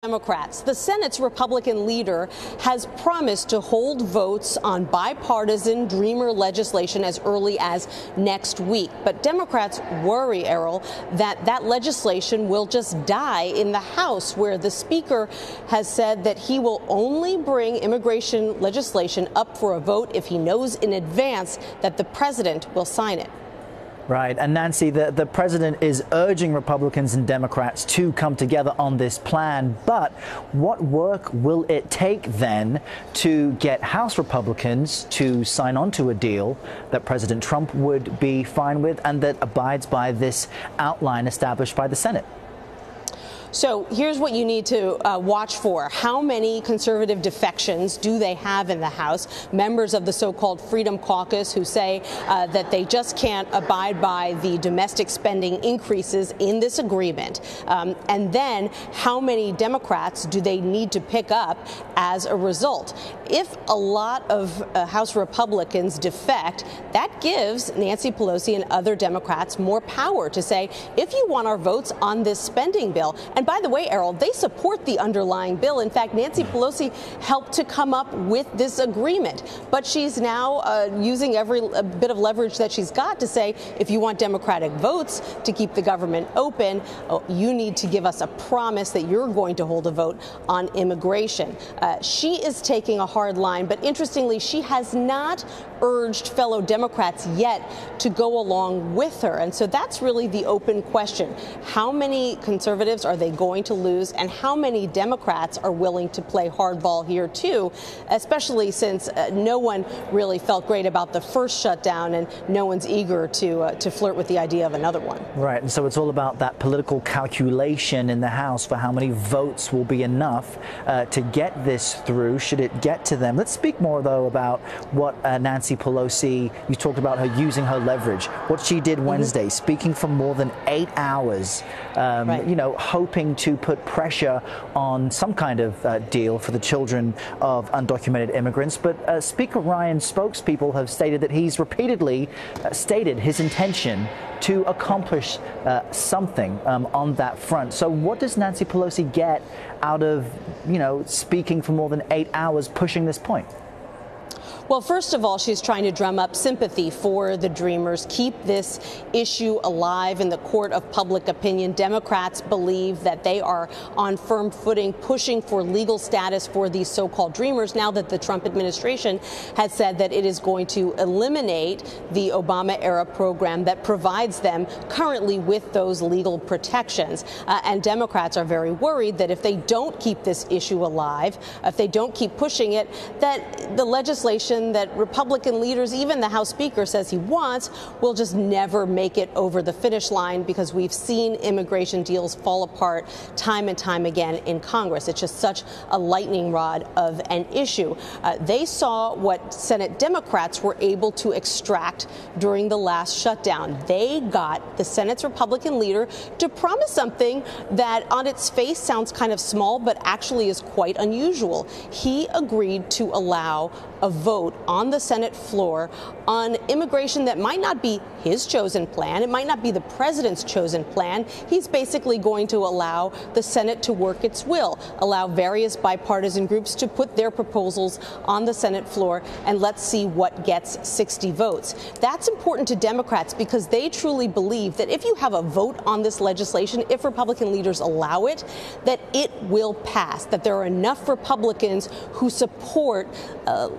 Democrats. The Senate's Republican leader has promised to hold votes on bipartisan Dreamer legislation as early as next week. But Democrats worry, Errol, that legislation will just die in the House, where the Speaker has said that he will only bring immigration legislation up for a vote if he knows in advance that the president will sign it. Right. And Nancy, the president is urging Republicans and Democrats to come together on this plan. But what work will it take then to get House Republicans to sign on to a deal that President Trump would be fine with and that abides by this outline established by the Senate? So here's what you need to watch for. How many conservative defections do they have in the House? Members of the so-called Freedom Caucus who say that they just can't abide by the domestic spending increases in this agreement. And then how many Democrats do they need to pick up as a result? If a lot of House Republicans defect, that gives Nancy Pelosi and other Democrats more power to say, if you want our votes on this spending bill. And by the way, Errol, they support the underlying bill. In fact, Nancy Pelosi helped to come up with this agreement. But she's now using every bit of leverage that she's got to say, if you want Democratic votes to keep the government open, you need to give us a promise that you're going to hold a vote on immigration. She is taking a hard line, but interestingly, she has not urged fellow Democrats yet to go along with her. And so that's really the open question. How many conservatives are they going to lose, and how many Democrats are willing to play hardball here too, especially since no one really felt great about the first shutdown and no one's eager to flirt with the idea of another one. Right. And so it's all about that political calculation in the House for how many votes will be enough to get this through, should it get to them. Let's speak more, though, about what Nancy Pelosi, you talked about her using her leverage, what she did Wednesday, speaking for more than 8 hours, right. You know, hoping to put pressure on some kind of deal for the children of undocumented immigrants. But Speaker Ryan's spokespeople have stated that he's repeatedly stated his intention to accomplish something on that front. So what does Nancy Pelosi get out of, you know, speaking for more than 8 hours, pushing this point? Well, first of all, she's trying to drum up sympathy for the Dreamers, keep this issue alive in the court of public opinion. Democrats believe that they are on firm footing, pushing for legal status for these so-called Dreamers, now that the Trump administration has said that it is going to eliminate the Obama-era program that provides them currently with those legal protections. And Democrats are very worried that if they don't keep this issue alive, if they don't keep pushing it, that the legislation that Republican leaders, even the House Speaker says he wants, will just never make it over the finish line, because we've seen immigration deals fall apart time and time again in Congress. It's just such a lightning rod of an issue. They saw what Senate Democrats were able to extract during the last shutdown. They got the Senate's Republican leader to promise something that on its face sounds kind of small, but actually is quite unusual. He agreed to allow a vote on the Senate floor on immigration that might not be his chosen plan. It might not be the president's chosen plan. He's basically going to allow the Senate to work its will, allow various bipartisan groups to put their proposals on the Senate floor, and let's see what gets 60 votes. That's important to Democrats because they truly believe that if you have a vote on this legislation, if Republican leaders allow it, that it will pass, that there are enough Republicans who support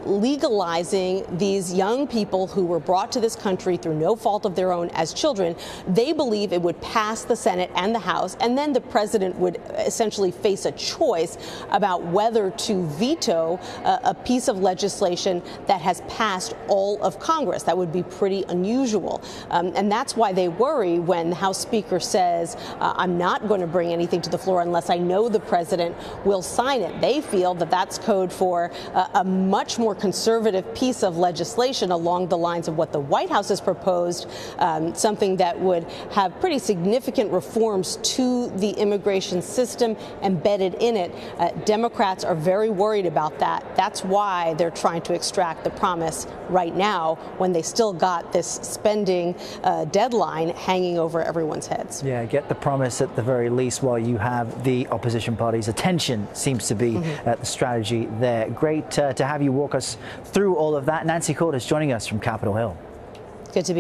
legalizing these young people who were brought to this country through no fault of their own as children. They believe it would pass the Senate and the House, and then the president would essentially face a choice about whether to veto a piece of legislation that has passed all of Congress. That would be pretty unusual. And that's why they worry when the House Speaker says, I'm not going to bring anything to the floor unless I know the president will sign it. They feel that that's code for a much more conservative conservative piece of legislation along the lines of what the White House has proposed, something that would have pretty significant reforms to the immigration system embedded in it. Democrats are very worried about that. That's why they're trying to extract the promise right now when they still got this spending deadline hanging over everyone's heads. Yeah, get the promise at the very least while you have the opposition party's attention, seems to be the strategy there. Great to have you walk us through all of that. Nancy Cordes joining us from Capitol Hill. Good to be